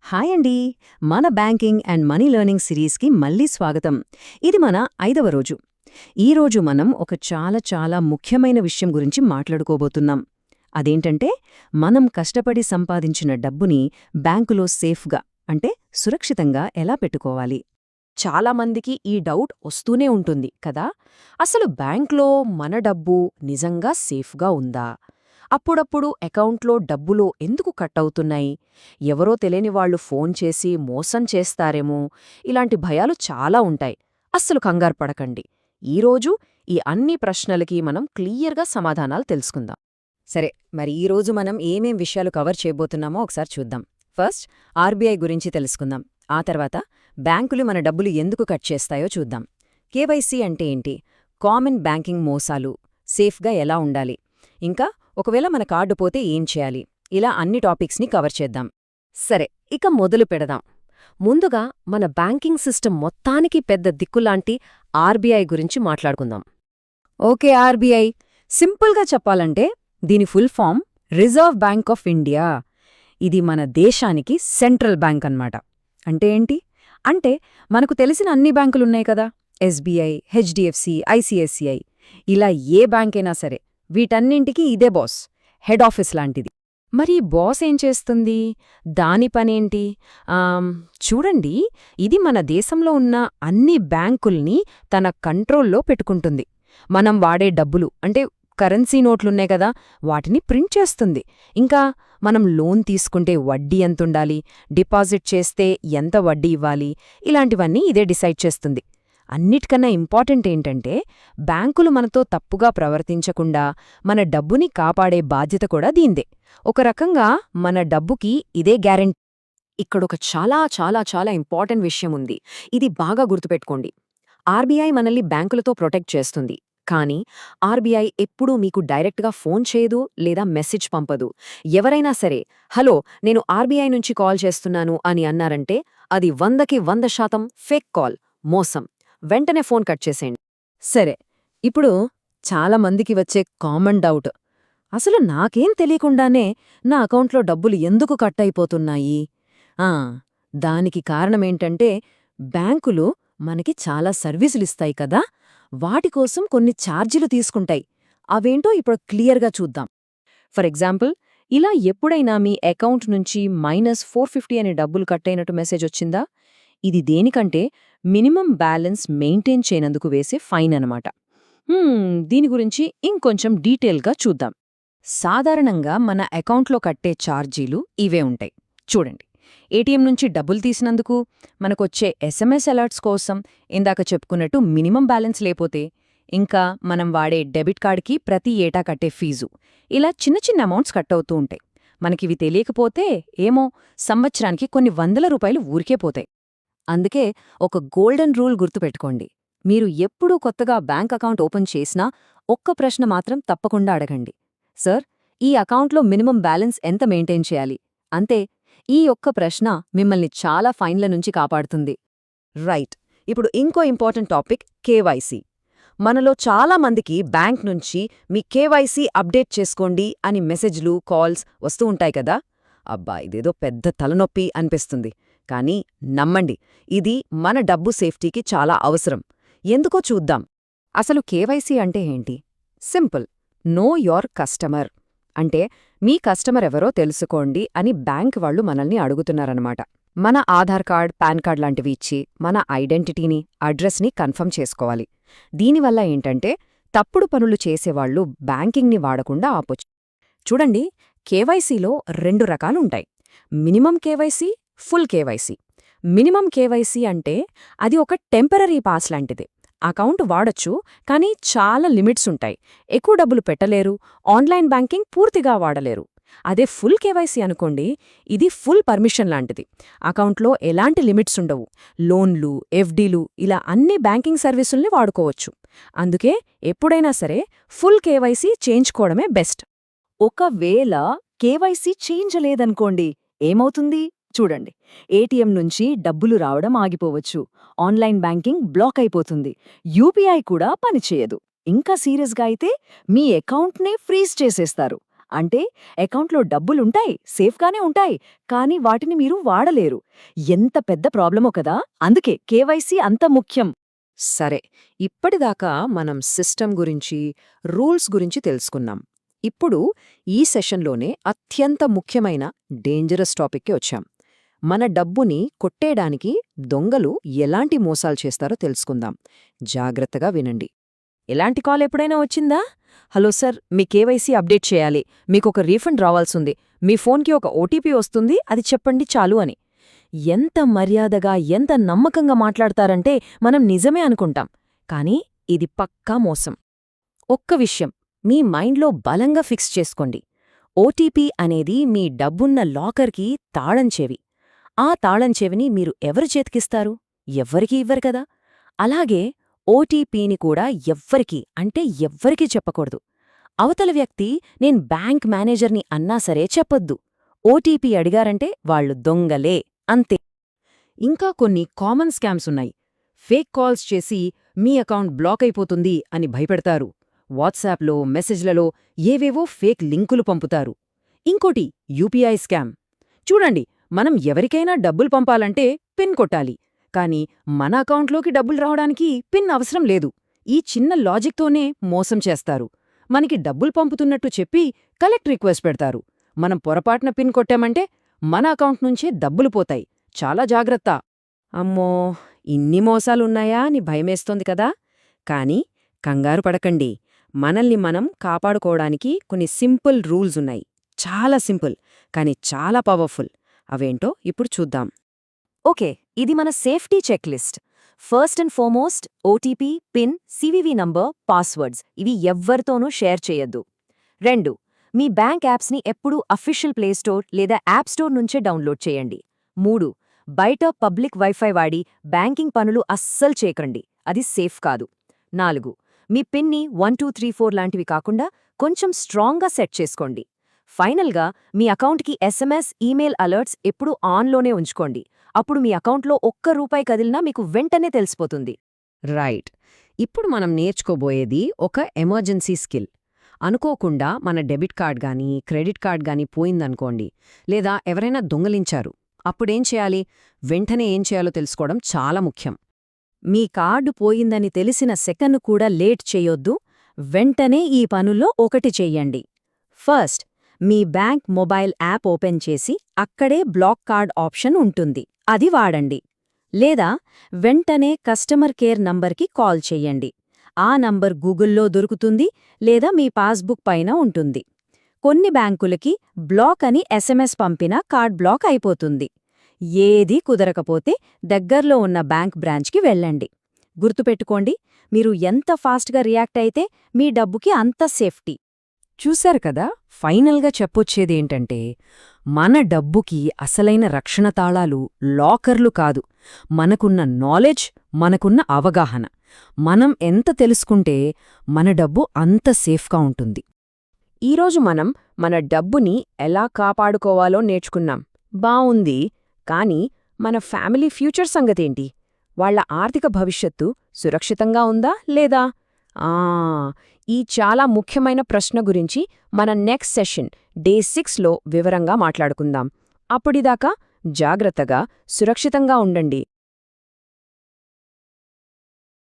Hi అండి. మన banking and money learning సిరీస్కి మళ్ళీ స్వాగతం. ఇది మన 5వ రోజు. ఈరోజు మనం ఒక చాలా ముఖ్యమైన విషయం గురించి మాట్లాడుకోబోతున్నాం. అదేంటంటే, మనం కష్టపడి సంపాదించిన డబ్బుని బ్యాంకులో సేఫ్గా అంటే సురక్షితంగా ఎలా పెట్టుకోవాలి. చాలామందికి ఈ డౌట్ వస్తూనే ఉంటుంది కదా. అసలు బ్యాంక్లో మన డబ్బు నిజంగా సేఫ్గా ఉందా? అప్పుడప్పుడు అకౌంట్లో డబ్బులు ఎందుకు కట్ అవుతున్నాయి? ఎవరో తెలియని వాళ్ళు ఫోన్ చేసి మోసం చేస్తారేమో? ఇలాంటి భయాలు చాలా ఉంటాయి. అస్సలు కంగారు పడకండి. ఈరోజు ఈ అన్ని ప్రశ్నలకి మనం క్లియర్గా సమాధానాలు తెలుసుకుందాం. సరే, మరి ఈరోజు మనం ఏమేం విషయాలు కవర్ చేయబోతున్నామో ఒకసారి చూద్దాం. ఫస్ట్ ఆర్బీఐ గురించి తెలుసుకుందాం. ఆ తర్వాత బ్యాంకులు మన డబ్బులు ఎందుకు కట్ చేస్తాయో చూద్దాం. కేవైసీ అంటే ఏంటి, కామన్ బ్యాంకింగ్ మోసాలు, సేఫ్గా ఎలా ఉండాలి, ఇంకా ఒకవేళ మన కార్డు పోతే ఏం చేయాలి, ఇలా అన్ని టాపిక్స్ని కవర్ చేద్దాం. సరే, ఇక మొదలు పెడదాం. ముందుగా మన బ్యాంకింగ్ సిస్టమ్ మొత్తానికి పెద్ద దిక్కులాంటి ఆర్బీఐ గురించి మాట్లాడుకుందాం. ఓకే, ఆర్బీఐ సింపుల్గా చెప్పాలంటే దీని full form reserve bank of India. ఇది మన దేశానికి సెంట్రల్ బ్యాంక్ అన్నమాట. అంటే ఏంటి అంటే, మనకు తెలిసిన అన్ని బ్యాంకులున్నాయి కదా, ఎస్బీఐ, హెచ్డిఎఫ్సి, ఐసిఐసిఐ, ఇలా ఏ బ్యాంకైనా సరే వీటన్నింటికీ ఇదే బాస్, హెడ్ ఆఫీస్ లాంటిది. మరి బాస్ ఏం చేస్తుంది, దాని పనేంటి? చూడండి, ఇది మన దేశంలో ఉన్న అన్ని బ్యాంకుల్ని తన కంట్రోల్లో పెట్టుకుంటుంది. మనం వాడే డబ్బులు అంటే కరెన్సీ నోట్లున్నాయి కదా, వాటిని ప్రింట్ చేస్తుంది. ఇంకా మనం లోన్ తీసుకుంటే వడ్డీ ఎంతుండాలి, డిపాజిట్ చేస్తే ఎంత వడ్డీ ఇవ్వాలి, ఇలాంటివన్నీ ఇదే డిసైడ్ చేస్తుంది. అన్నిటికన్నా ఇంపార్టెంట్ ఏంటంటే, బ్యాంకులు మనతో తప్పుగా ప్రవర్తించకుండా మన డబ్బుని కాపాడే బాధ్యత కూడా దీందే. ఒక రకంగా మన డబ్బుకి ఇదే గ్యారెంటీ. ఇక్కడొక చాలా ఇంపార్టెంట్ విషయం ఉంది. ఇది బాగా గుర్తుపెట్టుకోండి. ఆర్బీఐ మనల్ని బ్యాంకులతో ప్రొటెక్ట్ చేస్తుంది. కానీ ఆర్బీఐ ఎప్పుడూ మీకు డైరెక్ట్గా ఫోన్ చేయదు లేదా మెసేజ్ పంపదు. ఎవరైనా సరే, హలో, నేను ఆర్బీఐ నుంచి కాల్ చేస్తున్నాను అని అన్నారంటే అది 100కి 100% ఫేక్ కాల్, మోసం. వెంటనే ఫోన్ కట్ చేసేయండి. సరే, ఇప్పుడు చాలా మందికి వచ్చే కామన్ డౌట్, అసలు నాకేం తెలియకుండానే నా అకౌంట్లో డబ్బులు ఎందుకు కట్ అయిపోతున్నాయి? దానికి కారణమేంటంటే, బ్యాంకులు మనకి చాలా సర్వీసులిస్తాయి కదా, వాటికోసం కొన్ని ఛార్జీలు తీసుకుంటాయి. అవేంటో ఇప్పుడు క్లియర్గా చూద్దాం. ఫర్ ఎగ్జాంపుల్, ఇలా ఎప్పుడైనా మీ అకౌంట్ నుంచి -450 అనే డబ్బులు కట్టయినట్టు మెసేజ్ వచ్చిందా? ఇది దేనికంటే మినిమం బ్యాలెన్స్ మెయింటైన్ చేయనందుకు వేసే ఫైన్ అనమాట. దీని గురించి ఇంకొంచెం డీటెయిల్గా చూద్దాం. సాధారణంగా మన అకౌంట్లో కట్టే ఛార్జీలు ఇవే ఉంటాయి. చూడండి, ఏటీఎం నుంచి డబ్బులు తీసినందుకు, మనకొచ్చే ఎస్ఎంఎస్ అలర్ట్స్ కోసం, ఇందాక చెప్పుకున్నట్టు మినిమం బ్యాలెన్స్ లేపోతే, ఇంకా మనం వాడే డెబిట్ కార్డ్కి ప్రతి ఏటా కట్టే ఫీజు, ఇలా చిన్న అమౌంట్స్ కట్ అవుతూ ఉంటాయి. మనకివి తెలియకపోతే సంవత్సరానికి కొన్ని వందల రూపాయలు ఊరికే పోతాయి. అందుకే ఒక గోల్డెన్ రూల్ గుర్తుపెట్టుకోండి. మీరు ఎప్పుడూ కొత్తగా బ్యాంక్ అకౌంట్ ఓపెన్ చేసినా ఒక్క ప్రశ్న మాత్రం తప్పకుండా అడగండి. సార్, ఈ అకౌంట్లో మినిమం బ్యాలెన్స్ ఎంత మెయింటైన్ చేయాలి? అంతే. ఈ ఒక్క ప్రశ్న మిమ్మల్ని చాలా ఫైన్ల నుంచి కాపాడుతుంది. రైట్, ఇప్పుడు ఇంకో ఇంపార్టెంట్ టాపిక్ కేవైసీ. మనలో చాలా మందికి బ్యాంక్ నుంచి మీ కేవైసీ అప్డేట్ చేసుకోండి అని మెసేజ్లు, కాల్స్ వస్తూ ఉంటాయి కదా. అబ్బా, ఇదేదో పెద్ద తలనొప్పి అనిపిస్తుంది. కానీ నమ్మండి, ఇది మన డబ్బు సేఫ్టీకి చాలా అవసరం. ఎందుకో చూద్దాం. అసలు కేవైసీ అంటే ఏంటి? Simple, know your customer. అంటే మీ కస్టమర్ ఎవరో తెలుసుకోండి అని బ్యాంక్ వాళ్ళు మనల్ని అడుగుతున్నారన్నమాట. మన ఆధార్ కార్డ్, పాన్ కార్డ్ లాంటివి ఇచ్చి మన ఐడెంటిటీని, అడ్రస్ని కన్ఫర్మ్ చేసుకోవాలి. దీనివల్ల ఏంటంటే, తప్పుడు పనులు చేసేవాళ్లు బ్యాంకింగ్ని వాడకుండా ఆపొచ్చు. చూడండి, కేవైసీలో 2 రకాలుంటాయి: minimum KYC, full KYC. Minimum KYC అంటే అది ఒక టెంపరరీ పాస్ లాంటిది. అకౌంట్ వాడొచ్చు, కానీ చాలా లిమిట్స్ ఉంటాయి. ఎక్కువ డబ్బులు పెట్టలేరు, ఆన్లైన్ బ్యాంకింగ్ పూర్తిగా వాడలేరు. అదే ఫుల్ కేవైసీ అనుకోండి, ఇది ఫుల్ పర్మిషన్ లాంటిది. అకౌంట్లో ఎలాంటి లిమిట్స్ ఉండవు. లోన్లు, ఎఫ్డీలు, ఇలా అన్ని బ్యాంకింగ్ సర్వీసుల్ని వాడుకోవచ్చు. అందుకే ఎప్పుడైనా సరే ఫుల్ కేవైసీ చేయించుకోవడమే బెస్ట్. ఒకవేళ కేవైసీ చేయించలేదనుకోండి, ఏమవుతుంది? చూడండి, ఏటీఎం నుంచి డబ్బులు రావడం ఆగిపోవచ్చు, ఆన్లైన్ బ్యాంకింగ్ బ్లాక్ అయిపోతుంది, యూపీఐ కూడా పనిచేయదు. ఇంకా సీరియస్గా అయితే మీ అకౌంట్నే ఫ్రీజ్ చేసేస్తారు. అంటే అకౌంట్లో డబ్బులుంటాయి, సేఫ్గానే ఉంటాయి, కానీ వాటిని మీరు వాడలేరు. ఎంత పెద్ద ప్రాబ్లమో కదా! అందుకే కేవైసీ అంత ముఖ్యం. సరే, ఇప్పటిదాకా మనం సిస్టమ్ గురించి, రూల్స్ గురించి తెలుసుకున్నాం. ఇప్పుడు ఈ సెషన్లోనే అత్యంత ముఖ్యమైన డేంజరస్ టాపిక్కి వచ్చాం. మన డబ్బుని కొట్టేయడానికి దొంగలు ఎలాంటి మోసాలు చేస్తారో తెలుసుకుందాం. జాగ్రత్తగా వినండి. ఎలాంటి కాల్ ఎప్పుడైనా వచ్చిందా? హలో సార్, మీ కేవైసీ అప్డేట్ చేయాలి, మీకొక రీఫండ్ రావాల్సింది, మీ ఫోన్కి ఒక ఓటీపీ వస్తుంది, అది చెప్పండి చాలు అని. ఎంత మర్యాదగా, ఎంత నమ్మకంగా మాట్లాడతారంటే మనం నిజమే అనుకుంటాం. కానీ ఇది పక్కా మోసం. ఒక్క విషయం మీ మైండ్లో బలంగా ఫిక్స్ చేసుకోండి. ఓటీపీ అనేది మీ డబ్బున్న లాకర్కి తాళం చెవి. ఆ తాళం చెవిని మీరు ఎవరి చేతికిస్తారు? ఎవ్వరికీ ఇవ్వరు కదా. అలాగే ఓటీపీని కూడా ఎవ్వరికీ చెప్పకూడదు. అవతల వ్యక్తి నేను బ్యాంక్ మేనేజర్ని అన్నా సరే చెప్పొద్దు. ఓటీపీ అడిగారంటే వాళ్ళు దొంగలే, అంతే. ఇంకా కొన్ని కామన్ స్కామ్స్ ఉన్నాయి. ఫేక్ కాల్స్ చేసి మీ అకౌంట్ బ్లాక్ అయిపోతుంది అని భయపెడతారు. వాట్సాప్లో, మెసేజ్లలో ఏవేవో ఫేక్ లింకులు పంపుతారు. ఇంకోటి యూపీఐ స్కామ్. చూడండి, మనం ఎవరికైనా డబ్బులు పంపాలంటే పిన్ కొట్టాలి, కానీ మన అకౌంట్లోకి డబ్బులు రావడానికి పిన్ అవసరం లేదు. ఈ చిన్న లాజిక్తోనే మోసం చేస్తారు. మనకి డబ్బులు పంపుతున్నట్టు చెప్పి కలెక్ట్ రిక్వెస్ట్ పెడతారు. మనం పొరపాటున పిన్ కొట్టామంటే మన అకౌంట్ నుంచే డబ్బులు పోతాయి. చాలా జాగ్రత్త. అమ్మో, ఇన్ని మోసాలున్నాయా అని భయమేస్తోంది కదా. కానీ కంగారు పడకండి. మనల్ని మనం కాపాడుకోవడానికి కొన్ని సింపుల్ రూల్స్ ఉన్నాయి. చాలా సింపుల్, కానీ చాలా పవర్ఫుల్. అవేంటో ఇప్పుడు చూద్దాం. ఓకే, ఇది మన safety check list. First and foremost OTP, PIN, CVV number, passwords ఇవి ఎవ్వరితోనూ షేర్ చేయొద్దు. 2. మీ బ్యాంక్ యాప్స్ని ఎప్పుడూ అఫీషియల్ ప్లేస్టోర్ లేదా యాప్ స్టోర్ నుంచే డౌన్లోడ్ చేయండి. 3. బయట పబ్లిక్ వైఫై వాడి బ్యాంకింగ్ పనులు అస్సలు చేయకండి, అది సేఫ్ కాదు. 4. మీ పిన్ని 1234 లాంటివి కాకుండా కొంచెం స్ట్రాంగ్గా సెట్ చేసుకోండి. ఫైనల్గా మీ అకౌంట్కి ఎస్ఎంఎస్, ఈమెయిల్ అలర్ట్స్ ఎప్పుడూ ఆన్లోనే ఉంచుకోండి. అప్పుడు మీ అకౌంట్లో ₹1 కదిలినా మీకు వెంటనే తెలిసిపోతుంది. రైట్. ఇప్పుడు మనం నేర్చుకోబోయేది ఒక ఎమర్జెన్సీ స్కిల్. అనుకోకుండా మన డెబిట్ కార్డ్ గానీ, క్రెడిట్ కార్డ్ గానీ పోయిందనుకోండి, లేదా ఎవరైనా దొంగలించారు. అప్పుడేం చేయాలి? వెంటనే ఏం చేయాలో తెలుసుకోవడం చాలా ముఖ్యం. మీ కార్డు పోయిందని తెలిసిన సెకను కూడా లేట్ చేయొద్దు. వెంటనే ఈ పనుల్లో ఒకటి చెయ్యండి. ఫస్ట్, మీ బ్యాంక్ మొబైల్ యాప్ ఓపెన్ చేసి అక్కడే బ్లాక్ కార్డ్ ఆప్షన్ ఉంటుంది, అది వాడండి. లేదా వెంటనే కస్టమర్ కేర్ నంబర్కి కాల్ చెయ్యండి. ఆ నంబర్ గూగుల్లో దొరుకుతుంది లేదా మీ పాస్బుక్ పైన ఉంటుంది. కొన్ని బ్యాంకులకి బ్లాక్ అని ఎస్ఎంఎస్ పంపినా కార్డ్ బ్లాక్ అయిపోతుంది. ఏదీ కుదరకపోతే దగ్గర్లో ఉన్న బ్యాంక్ బ్రాంచ్కి వెళ్ళండి. గుర్తుపెట్టుకోండి, మీరు ఎంత ఫాస్ట్గా రియాక్ట్ అయితే మీ డబ్బుకి అంత సేఫ్టీ. చూశారు కదా, ఫైనల్గా చెప్పొచ్చేదేంటంటే, మన డబ్బుకి అసలైన రక్షణ తాళాలు లాకర్లు కాదు, మనకున్న నాలెడ్జ్, మనకున్న అవగాహన. మనం ఎంత తెలుసుకుంటే మన డబ్బు అంత సేఫ్గా ఉంటుంది. ఈరోజు మనం మన డబ్బుని ఎలా కాపాడుకోవాలో నేర్చుకున్నాం. బావుంది. కానీ మన ఫ్యామిలీ ఫ్యూచర్ సంగతేంటి? వాళ్ల ఆర్థిక భవిష్యత్తు సురక్షితంగా ఉందా లేదా? ఈ చాలా ముఖ్యమైన ప్రశ్న గురించి మన నెక్స్ట్ సెషన్ డే 6లో వివరంగా మాట్లాడుకుందాం. అప్పటిదాకా జాగ్రత్తగా, సురక్షితంగా ఉండండి.